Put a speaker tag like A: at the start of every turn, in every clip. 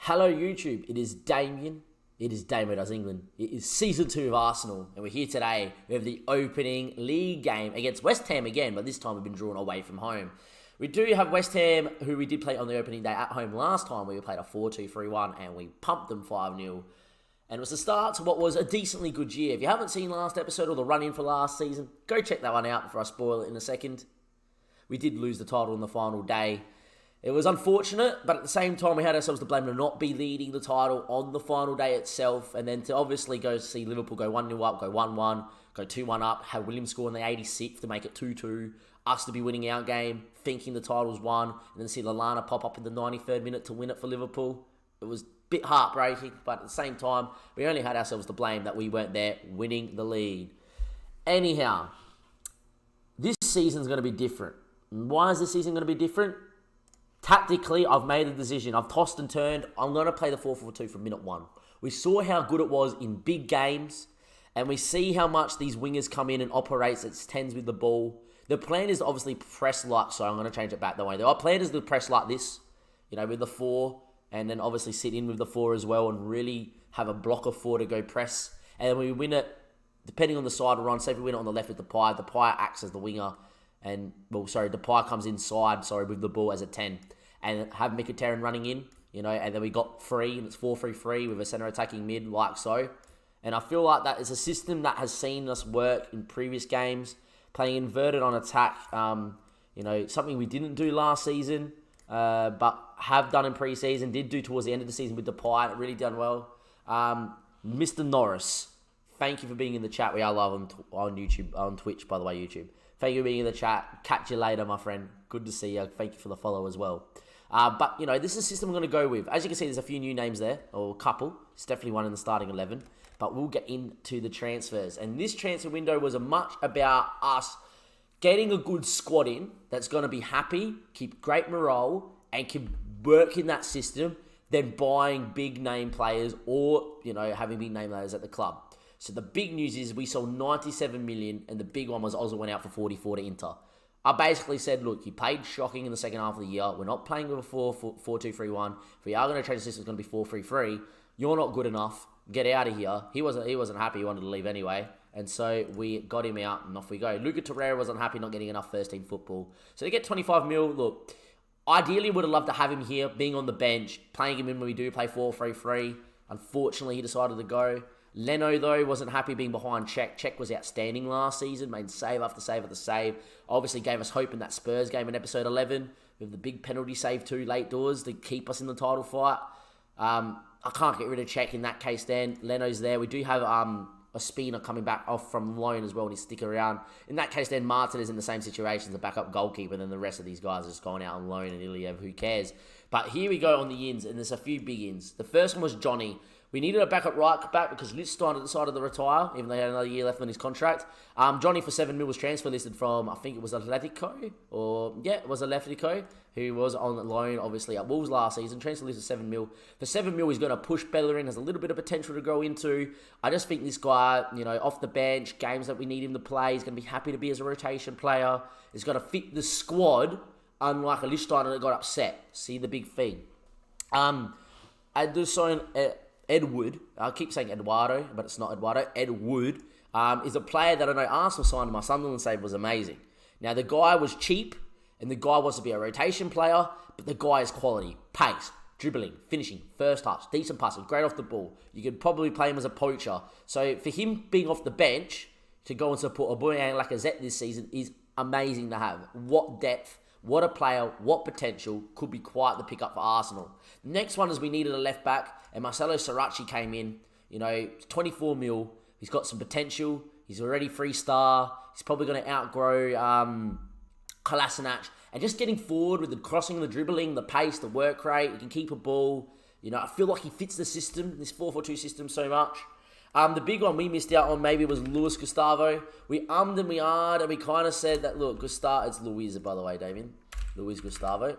A: Hello YouTube, it is Damien. It is Damo Does England. It is Season 2 of Arsenal, and we're here today. We have the opening league game against West Ham again, but this time we've been drawn away from home. We do have West Ham, who we did play on the opening day at home last time, where we played a 4-2-3-1, and we pumped them 5-0. And it was the start to what was a decently good year. If you haven't seen last episode or the run-in for last season, go check that one out before I spoil it in a second. We did lose the title on the final day. It was unfortunate, but at the same time, we had ourselves to blame to not be leading the title on the final day itself, and then to obviously go see Liverpool go 1-0 up, go 1-1, go 2-1 up, have William score in the 86th to make it 2-2, us to be winning our game, thinking the title's won, and then see Lallana pop up in the 93rd minute to win it for Liverpool. It was a bit heartbreaking, but at the same time, we only had ourselves to blame that we weren't there winning the lead. Anyhow, this season's going to be different. Why is this season going to be different? Tactically, I've made a decision. I've tossed and turned. I'm going to play the 4-4-2 from minute one. We saw how good it was in big games, and we see how much these wingers come in and operates at 10s with the ball. The plan is to obviously press like, so I'm going to change it back that way. The plan is to press like this, with the 4, and then obviously sit in with the 4 as well and really have a block of 4 to go press. And then we win it, depending on the side we're on. Say if we win it on the left with the Depay acts as the winger. And, Depay comes inside, with the ball as a 10. And have Mkhitaryan running in, and then we got 3, and it's 4-3-3 with a centre attacking mid, like so. And I feel like that is a system that has seen us work in previous games, playing inverted on attack, something we didn't do last season, but have done in pre-season, did do towards the end of the season with Depay, and it really done well. Mr. Norris, thank you for being in the chat. We are live on YouTube, on Twitch, by the way, YouTube. Thank you for being in the chat. Catch you later, my friend. Good to see you. Thank you for the follow as well. But, this is a system I'm going to go with. As you can see, there's a few new names there, or a couple. It's definitely one in the starting 11. But we'll get into the transfers. And this transfer window was much about us getting a good squad in that's going to be happy, keep great morale, and can work in that system, than buying big name players or, having big name players at the club. So the big news is we sold 97 million, and the big one was Ozil went out for 44 to Inter. I basically said, look, you played shocking in the second half of the year. We're not playing with a 4-2-3-1. If we are going to change the system, it's going to be 4-3-3. You're not good enough. Get out of here. He wasn't happy. He wanted to leave anyway. And so we got him out, and off we go. Luca Torreira wasn't happy not getting enough first-team football. So to get 25 mil, look, ideally would have loved to have him here, being on the bench, playing him in when we do play 4-3-3. Unfortunately, he decided to go. Leno, though, wasn't happy being behind Czech. Czech was outstanding last season, made save after save after save. Obviously gave us hope in that Spurs game in episode 11 with the big penalty save too late doors to keep us in the title fight. I can't get rid of Czech in that case then. Leno's there. We do have a Spina coming back off from loan as well, and he's stick around. In that case then, Martin is in the same situation as a backup goalkeeper, and then the rest of these guys are just going out on loan, and Iliev, who cares? But here we go on the ins, and there's a few big ins. The first one was Johnny. We needed a backup right back because Litzstein decided to retire, even though he had another year left on his contract. Johnny for 7 mil was transfer listed from, I think it was Atletico, it was Atletico, who was on loan, obviously, at Wolves last season. Transfer listed 7 mil. For 7 mil, he's going to push Bellerin, has a little bit of potential to grow into. I just think this guy, off the bench, games that we need him to play, he's going to be happy to be as a rotation player. He's got to fit the squad, unlike a Litzstein that got upset. See the big thing. I do sign Ed Wood, I keep saying Eduardo, but it's not Eduardo. Ed Wood is a player that I know Arsenal signed. My Sunderland save was amazing. Now, the guy was cheap, and the guy wants to be a rotation player, but the guy is quality. Pace, dribbling, finishing, first touch, decent passing, great off the ball. You could probably play him as a poacher. So for him being off the bench to go and support Aubameyang and Lacazette this season is amazing to have. What depth. What a player, what potential, could be quite the pickup for Arsenal. Next one is we needed a left back, and Marcelo Saracchi came in, 24 mil. He's got some potential. He's already 3-star. He's probably going to outgrow Kolasinac. And just getting forward with the crossing, the dribbling, the pace, the work rate. He can keep a ball. I feel like he fits the system, this 4-4-2 system so much. The big one we missed out on maybe was Luis Gustavo. We ummed and we ahed, and we kind of said that, look, it's Luis, by the way, Damien. Luis Gustavo.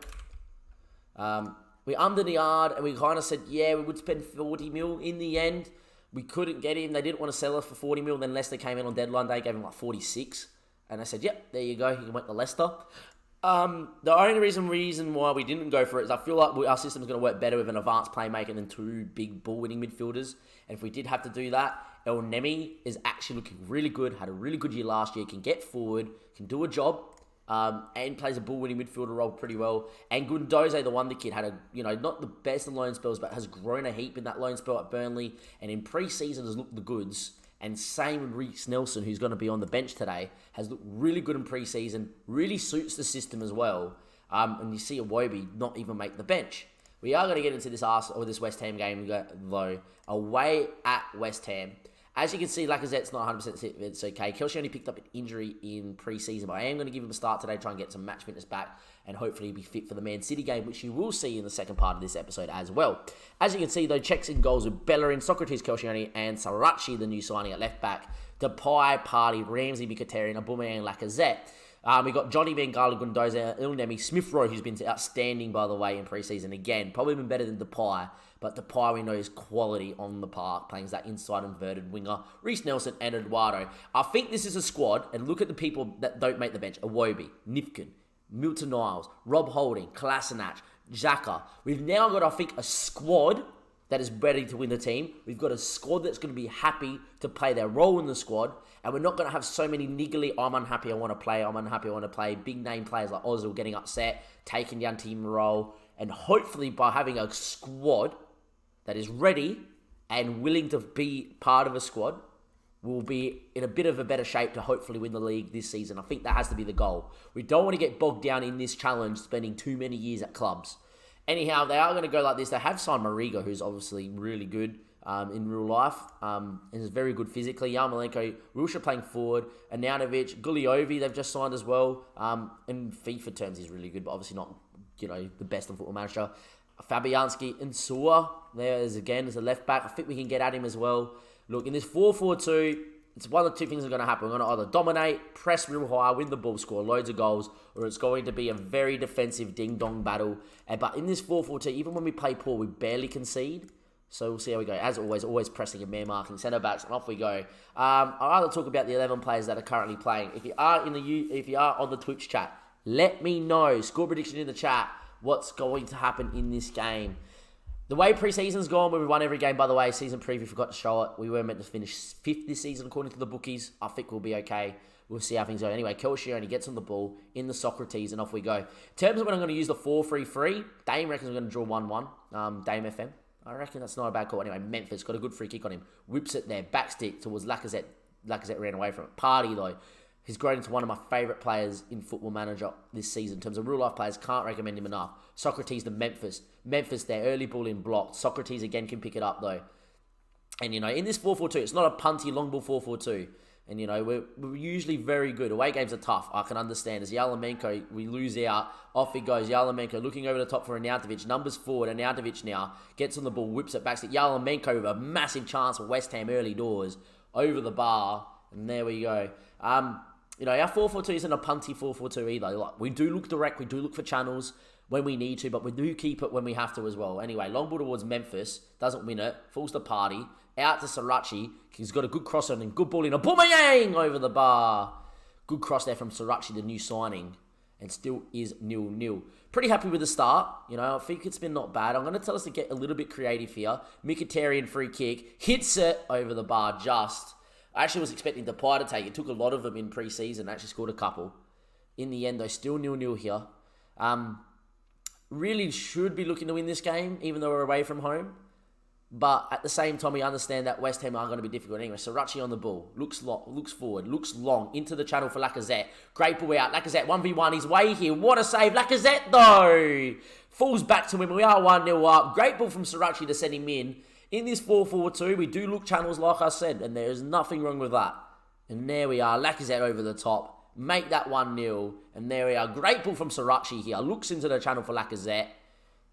A: We ummed and we ahed, and we kind of said, yeah, we would spend 40 mil. In the end, we couldn't get him. They didn't want to sell us for 40 mil. Then Leicester came in on deadline day, gave him like 46. And I said, yep, there you go. He went to Leicester. The only reason why we didn't go for it is I feel like our system is going to work better with an advanced playmaker than two big ball-winning midfielders. And if we did have to do that, El Nemi is actually looking really good. Had a really good year last year. Can get forward, can do a job, and plays a ball-winning midfielder role pretty well. And Gundoze, the wonder kid, had not the best in loan spells, but has grown a heap in that loan spell at Burnley. And in pre-season has looked the goods. And same with Reece Nelson, who's going to be on the bench today, has looked really good in pre-season, really suits the system as well. And you see Iwobi not even make the bench. We are going to get into this West Ham game, though, away at West Ham. As you can see, Lacazette's not 100% fit. It's okay. Kelsey only picked up an injury in pre-season, but I am going to give him a start today, try and get some match fitness back, and hopefully be fit for the Man City game, which you will see in the second part of this episode as well. As you can see, though, checks in goals with Bellerin, Socrates, Koscielny, and Sarachi, the new signing at left back. Depay, Partey, Ramsey, Mkhitaryan, Aubameyang, Lacazette. We got Johnny Mangala, Gundoze, Ilnemi, Smith Rowe, who's been outstanding, by the way, in pre-season again. Probably been better than Depay, but Depay we know is quality on the park, playing that inside inverted winger. Reece Nelson and Eduardo. I think this is a squad, and look at the people that don't make the bench. Iwobi, Nifkin, Milton Niles, Rob Holding, Kolasinac, Xhaka. We've now got, I think, a squad that is ready to win the team. We've got a squad that's going to be happy to play their role in the squad. And we're not going to have so many niggly, I'm unhappy, I want to play, big name players like Ozil getting upset, taking down team role. And hopefully by having a squad that is ready and willing to be part of a squad, we'll be in a bit of a better shape to hopefully win the league this season. I think that has to be the goal. We don't want to get bogged down in this challenge, spending too many years at clubs. Anyhow, they are going to go like this. They have signed Mariga, who's obviously really good in real life and is very good physically. Yarmolenko, Wilshere playing forward. Arnautovic, Guliovi, they've just signed as well. In FIFA terms, he's really good, but obviously not, the best on Football Manager. Fabianski and Sua, there is again as a left back. I think we can get at him as well. Look, in this 4-4-2, it's one of the two things that are going to happen. We're going to either dominate, press real high, win the ball, score loads of goals, or it's going to be a very defensive ding-dong battle. But in this 4-4-2, even when we play poor, we barely concede. So we'll see how we go. As always pressing and man marking centre-backs, and off we go. I'll either talk about the 11 players that are currently playing. If you are on the Twitch chat, let me know. Score prediction in the chat. What's going to happen in this game? The way pre-season's gone, we've won every game, by the way. Season preview, forgot to show it. We were meant to finish 5th this season, according to the bookies. I think we'll be okay. We'll see how things go. Anyway, Koscielny gets on the ball in the Socrates, and off we go. In terms of when I'm going to use the 4-3-3, Dame reckons we're going to draw 1-1. Dame FM. I reckon that's not a bad call. Anyway, Memphis got a good free kick on him. Whips it there. Backstick towards Lacazette. Lacazette ran away from it. Partey, though. He's grown into one of my favourite players in Football Manager this season. In terms of real-life players, can't recommend him enough. Socrates to Memphis. Memphis there, early ball in blocked. Socrates again can pick it up, though. And, in this 4-4-2, it's not a punty, long ball 4-4-2. And, we're usually very good. Away games are tough, I can understand. As Yarmolenko, we lose out. Off he goes. Yarmolenko looking over the top for Arnautovic. Numbers forward. Arnautovic now gets on the ball, whips it back to Yarmolenko with a massive chance for West Ham early doors. Over the bar. And there we go. Our 4-4-2 isn't a punty 4-4-2 either. Like, we do look direct, we do look for channels when we need to, but we do keep it when we have to as well. Anyway, long ball towards Memphis, doesn't win it, falls to Partey, out to Sarachi, he's got a good cross on him, good ball in, Aubameyang over the bar. Good cross there from Sarachi, the new signing, and still is 0-0. Pretty happy with the start, I think it's been not bad. I'm going to tell us to get a little bit creative here. Mkhitaryan free kick, hits it over the bar just. I actually was expecting Depay to take it. Took a lot of them in pre-season. Actually scored a couple. In the end, though, still 0-0 here. Really should be looking to win this game, even though we're away from home. But at the same time, we understand that West Ham are going to be difficult anyway. Sarachi on the ball. Looks forward. Looks long. Into the channel for Lacazette. Great ball out. Lacazette 1v1. He's way here. What a save. Lacazette, though. Falls back to him. We are 1-0 up. Great ball from Sarachi to send him in. In this 4-4-2, we do look channels like I said, and there is nothing wrong with that. And there we are, Lacazette over the top. Make that 1-0, and there we are. Great ball from Sarachi here. Looks into the channel for Lacazette.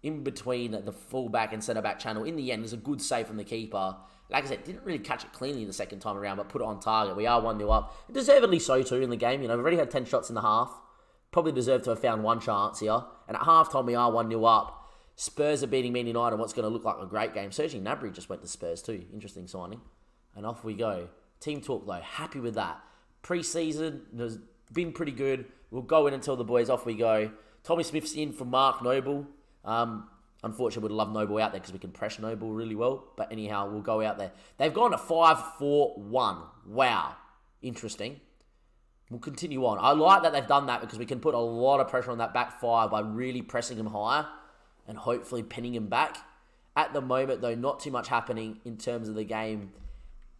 A: In between the full-back and centre-back channel. In the end, there's a good save from the keeper. Lacazette didn't really catch it cleanly the second time around, but put it on target. We are 1-0 up. Deservedly so, too, in the game. We've already had 10 shots in the half. Probably deserved to have found one chance here. And at half-time, we are 1-0 up. Spurs are beating Man United in what's going to look like a great game. Serge Gnabry just went to Spurs too. Interesting signing. And off we go. Team talk though. Happy with that. Pre-season, been pretty good. We'll go in and tell the boys off we go. Tommy Smith's in for Mark Noble. Unfortunately, we'd love Noble out there because we can press Noble really well. But anyhow, we'll go out there. They've gone to 5-4-1. Wow. Interesting. We'll continue on. I like that they've done that because we can put a lot of pressure on that back five by really pressing them higher and hopefully pinning them back. At the moment, though, not too much happening in terms of the game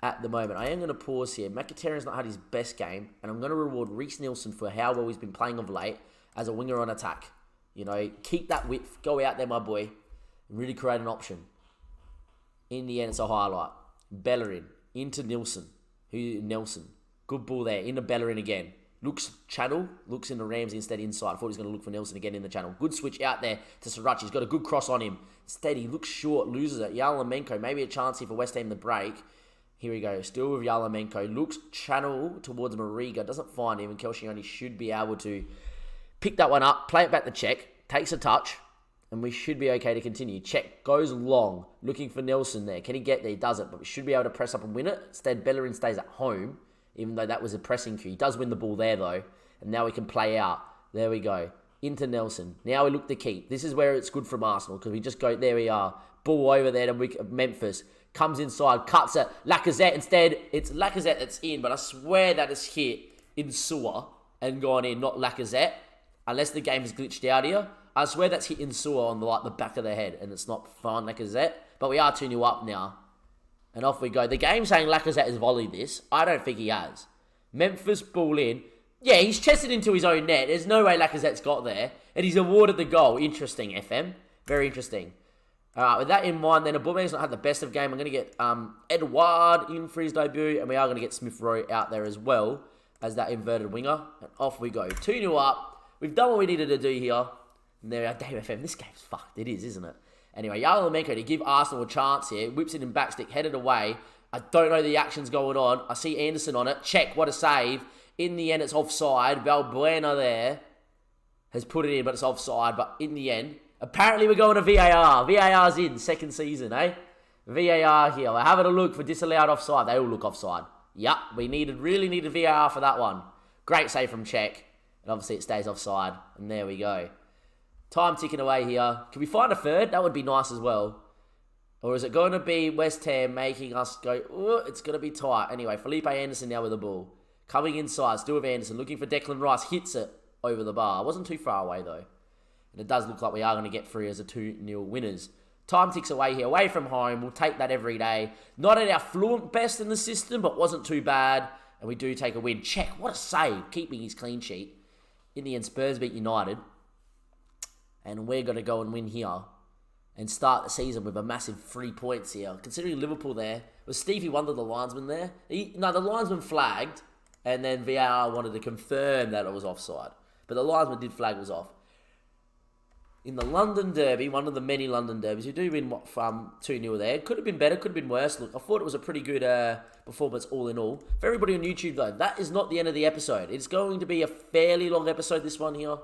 A: at the moment. I am going to pause here. Mkhitaryan's not had his best game, and I'm going to reward Reece Nielsen for how well he's been playing of late as a winger on attack. You know, keep that width. Go out there, my boy, and really create an option. In the end, it's a highlight. Bellerin into Nelson. Nelson. Good ball there. Into Bellerin again. Looks channel. Looks into Ramsey instead inside. I thought he was going to look for Nelson again in the channel. Good switch out there to Sriracha. He's got a good cross on him. Instead, he looks short. Loses it. Yarmolenko. Maybe a chance here for West Ham to break. Here we go. Still with Yarmolenko. Looks channel towards Mariga. Doesn't find him. And Kelshioni should be able to pick that one up. Play it back to Czech. Takes a touch. And we should be okay to continue. Czech goes long. Looking for Nelson there. Can he get there? He doesn't. But we should be able to press up and win it. Instead, Bellerin stays at home. Even though that was a pressing cue. He does win the ball there, though. And now we can play out. There we go. Into Nelson. Now we look to keep. This is where it's good from Arsenal. Because we just go, there we are. Ball over there to Memphis. Comes inside. Cuts it. Lacazette. Instead, it's Lacazette that's in. But I swear that is hit in Sewer. And gone in. Not Lacazette. Unless the game is glitched out here. I swear that's hit in Sewer on the back of the head. And it's not fine Lacazette. But we are 2-0 up now. And off we go. The game saying Lacazette has volleyed this. I don't think he has. Memphis ball in. Yeah, he's chested into his own net. There's no way Lacazette's got there. And he's awarded the goal. Interesting, FM. Very interesting. Alright, with that in mind, then Aubameyang's not had the best of game. I'm going to get Edouard in for his debut. And we are going to get Smith Rowe out there as well as that inverted winger. And off we go. 2-0 up. We've done what we needed to do here. And there we are. Damn, FM. This game's fucked. It is, isn't it? Anyway, Yarmolenko to give Arsenal a chance here. Whips it in backstick, headed away. I don't know the action's going on. I see Anderson on it. Check, what a save. In the end, it's offside. Valbuena there has put it in, but it's offside. But in the end, apparently we're going to VAR. VAR's in, second season, eh? VAR here. We're having a look for disallowed offside. They all look offside. Yup, we really needed VAR for that one. Great save from Czech. And obviously it stays offside. And there we go. Time ticking away here. Can we find a third? That would be nice as well. Or is it going to be West Ham making us go, oh, it's going to be tight. Anyway, Felipe Anderson now with the ball. Coming inside, still with Anderson. Looking for Declan Rice. Hits it over the bar. Wasn't too far away though. And it does look like we are going to get free as a 2-0 winners. Time ticks away here. Away from home. We'll take that every day. Not at our fluent best in the system, but wasn't too bad. And we do take a win. Check. What a save. Keeping his clean sheet. In the end, Spurs beat United. And we're going to go and win here and start the season with a massive 3 points here. Considering Liverpool there, was Stevie Wonder the linesman there? No, the linesman flagged, and then VAR wanted to confirm that it was offside. But the linesman did flag it was off. In the London Derby, one of the many London Derbies, we do win from 2-0 there. Could have been better, could have been worse. Look, I thought it was a pretty good performance all in all. For everybody on YouTube, though, that is not the end of the episode. It's going to be a fairly long episode, this one here.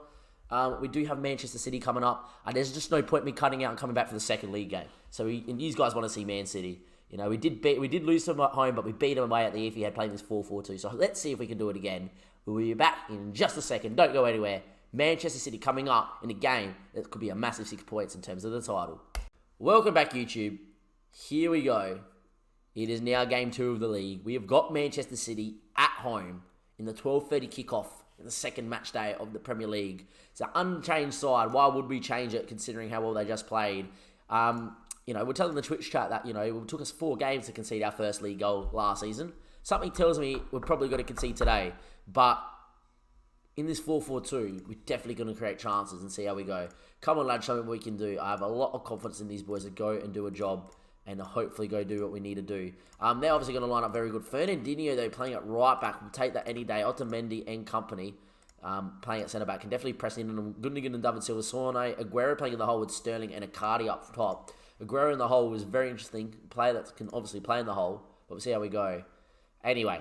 A: We do have Manchester City coming up, and there's just no point me cutting out and coming back for the second league game. So and you guys want to see Man City. You know, we did lose them at home, but we beat them away at the Etihad playing this 4-4-2. So let's see if we can do it again. We'll be back in just a second. Don't go anywhere. Manchester City coming up in a game that could be a massive 6 points in terms of the title. Welcome back, YouTube. Here we go. It is now game 2 of the league. We have got Manchester City at home in the 12:30 kickoff in the second match day of the Premier League. It's an unchanged side. Why would we change it considering how well they just played? We're telling the Twitch chat that, it took us 4 games to concede our first league goal last season. Something tells me we're probably going to concede today. But in this 4-4-2, we're definitely going to create chances and see how we go. Come on, lads, show me what we can do. I have a lot of confidence in these boys to go and do a job and hopefully go do what we need to do. They're obviously going to line up very good. Fernandinho, though, playing at right back. We'll take that any day. Otamendi and company playing at centre back. Can definitely press in on Gundogan and David Silva. Sane, Aguero playing in the hole with Sterling and Icardi up top. Aguero in the hole was very interesting. Player that can obviously play in the hole. But we'll see how we go. Anyway,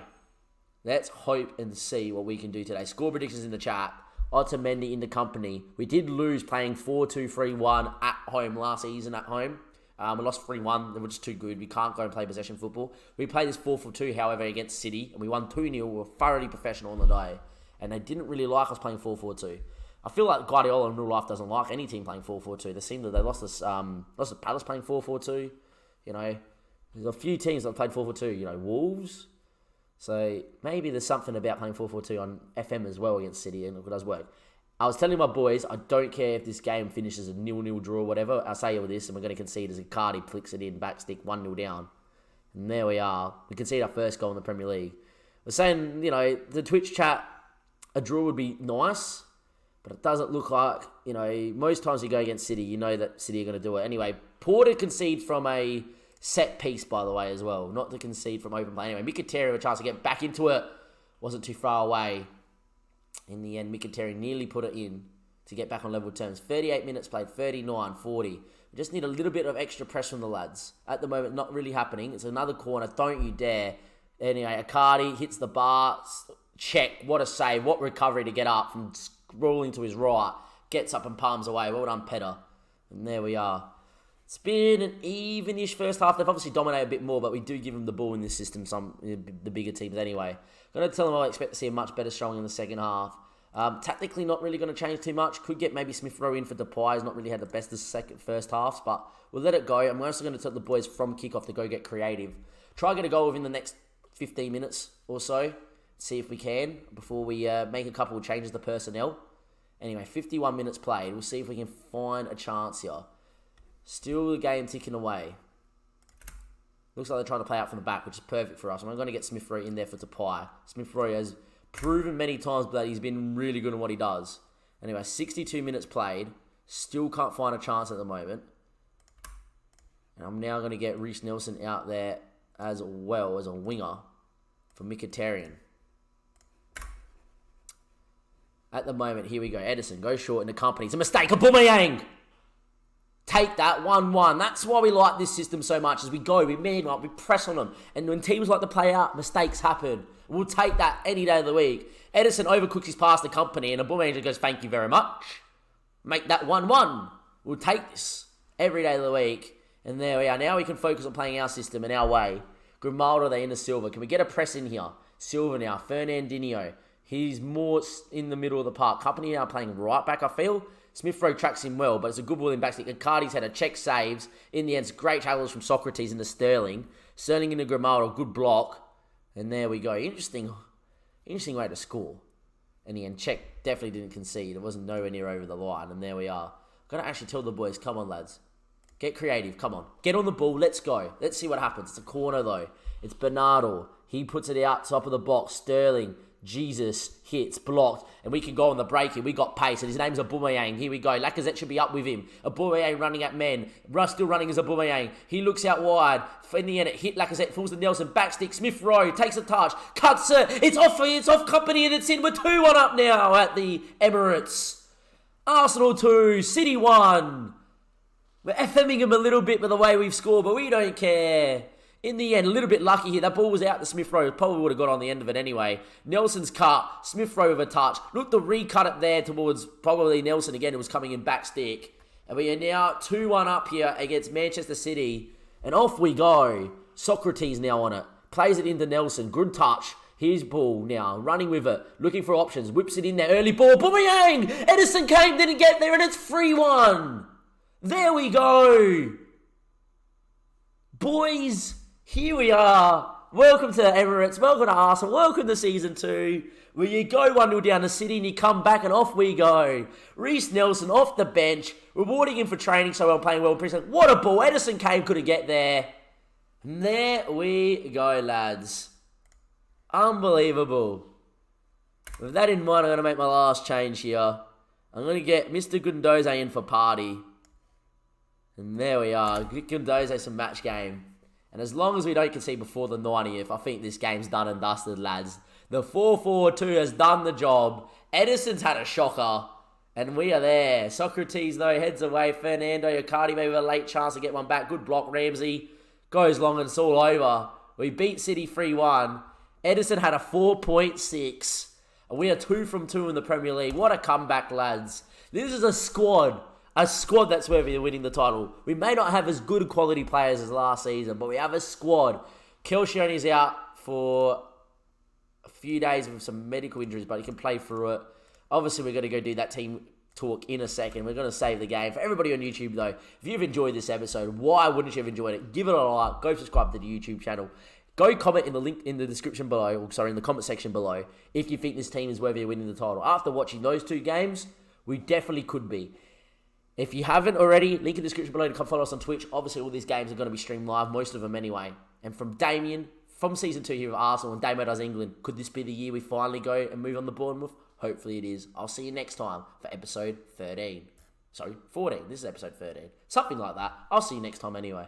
A: let's hope and see what we can do today. Score predictions in the chat. Otamendi in the company. We did lose playing 4-2-3-1 at home last season at home. We lost 3-1. They were just too good. We can't go and play possession football. We played this 4-4-2, however, against City, and we won 2-0. We were thoroughly professional on the day. and they didn't really like us playing 4-4-2. I feel like Guardiola in real life doesn't like any team playing 4-4-2. They seem that they lost to Palace playing 4-4-2. You know, there's a few teams that have played 4-4-2. You know, Wolves. So maybe there's something about playing 4-4-2 on FM as well against City, and it does work. I was telling my boys, I don't care if this game finishes a 0-0 draw or whatever. I'll say all this, and we're going to concede as Icardi flicks it in, backstick, 1-0 down. And there we are. We concede our first goal in the Premier League. We're saying, you know, the Twitch chat, a draw would be nice, but it doesn't look like, you know, most times you go against City, you know that City are going to do it. Anyway, poor to concede from a set piece, by the way, as well. Not to concede from open play. Anyway, Mkhitaryan with a chance to get back into it. Wasn't too far away. In the end, Mkhitaryan nearly put it in to get back on level terms. 38 minutes played, 39, 40. We just need a little bit of extra press from the lads. At the moment, not really happening. It's another corner. Don't you dare. Anyway, Icardi hits the bar. Check. What a save. What recovery to get up from scrolling to his right. Gets up and palms away. Well done, Petter. And there we are. It's been an even-ish first half. They've obviously dominated a bit more, but we do give them the ball in this system, the bigger teams anyway. Going to tell them I expect to see a much better showing in the second half. Tactically, not really going to change too much. Could get maybe Smith Rowe in for Depay. He's not really had the best of first halves, but we'll let it go. I'm also going to tell the boys from kickoff to go get creative. Try to get a goal within the next 15 minutes or so. See if we can before we make a couple of changes to personnel. Anyway, 51 minutes played. We'll see if we can find a chance here. Still the game ticking away. Looks like they're trying to play out from the back, which is perfect for us. I'm going to get Smith Rowe in there for Depay. Smith Rowe has proven many times that he's been really good at what he does. Anyway, 62 minutes played. Still can't find a chance at the moment. And I'm now going to get Reece Nelson out there as well as a winger for Mkhitaryan. At the moment, here we go. Edison goes short in the company. It's a mistake. Aubameyang! Take that 1-1. That's why we like this system so much. As we go, we man up, we press on them. And when teams like to play out, mistakes happen. We'll take that any day of the week. Edison overcooks his pass to company, and Aubameyang just goes, thank you very much. Make that 1-1. We'll take this every day of the week. And there we are. Now we can focus on playing our system and our way. Grimaldo, they into Silva. Can we get a press in here? Silva now. Fernandinho. He's more in the middle of the park. Company now playing right back, I feel. Smith Rowe tracks him well, but it's a good ball in backstick. Icardi's had a check saves. In the end, it's great tackles from Socrates into Sterling. Sterling into Grimaldo, good block. And there we go. Interesting way to score. In the end, Czech definitely didn't concede. It wasn't nowhere near over the line. And there we are. Got to actually tell the boys, come on, lads. Get creative, come on. Get on the ball, let's go. Let's see what happens. It's a corner, though. It's Bernardo. He puts it out top of the box. Sterling. Jesus hits, blocked, and we can go on the break here. We got pace, and his name's Aubameyang. Here we go. Lacazette should be up with him. Aubameyang running at men. Russ still running as Aubameyang. He looks out wide. In the end, it hit Lacazette, falls to Nelson. Backstick, Smith Rowe takes a touch. Cuts it. It's off company, and it's in. We're 2-1 up now at the Emirates. Arsenal 2, City 1. We're FMing him a little bit by the way we've scored, but we don't care. In the end, a little bit lucky here. That ball was out to Smith Rowe. Probably would have got on the end of it anyway. Nelson's cut. Smith Rowe with a touch. Look to recut it there towards probably Nelson again. It was coming in back stick. And we are now 2-1 up here against Manchester City. And off we go. Socrates now on it. Plays it into Nelson. Good touch. Here's ball now. Running with it. Looking for options. Whips it in there. Early ball. Aubameyang! Edison came, didn't get there, and it's 3-1. There we go. Boys, here we are. Welcome to Emirates. Welcome to Arsenal. Welcome to Season 2. Where you go 1-0 down to City and you come back and off we go. Reece Nelson off the bench. Rewarding him for training so well, playing well. What a ball. Edison came, couldn't get there. And there we go, lads. Unbelievable. With that in mind, I'm going to make my last change here. I'm going to get Mr. Gundoze in for Party. And there we are. Get Gundoze some match game. And as long as we don't concede before the 90th, I think this game's done and dusted, lads. The 4-4-2 has done the job. Edison's had a shocker. And we are there. Socrates, though, heads away. Fernando, Icardi maybe with a late chance to get one back. Good block. Ramsey goes long and it's all over. We beat City 3-1. Edison had a 4.6. And we are 2 from 2 in the Premier League. What a comeback, lads. This is a squad. A squad that's worthy of winning the title. We may not have as good quality players as last season, but we have a squad. Kelshione's out for few days with some medical injuries, but he can play through it. Obviously, we're going to go do that team talk in a second. We're going to save the game. For everybody on YouTube, though, if you've enjoyed this episode, why wouldn't you have enjoyed it? Give it a like. Go subscribe to the YouTube channel. Go comment in the link in the description below, or sorry, in the comment section below, if you think this team is worthy of winning the title. After watching those 2 games, we definitely could be. If you haven't already, link in the description below to come follow us on Twitch. Obviously, all these games are going to be streamed live, most of them anyway. And from Damien, from Season 2 here with Arsenal, and Damo Does England, could this be the year we finally go and move on the Bournemouth? Hopefully it is. I'll see you next time for episode 13. Sorry, 14. This is episode 13. Something like that. I'll see you next time anyway.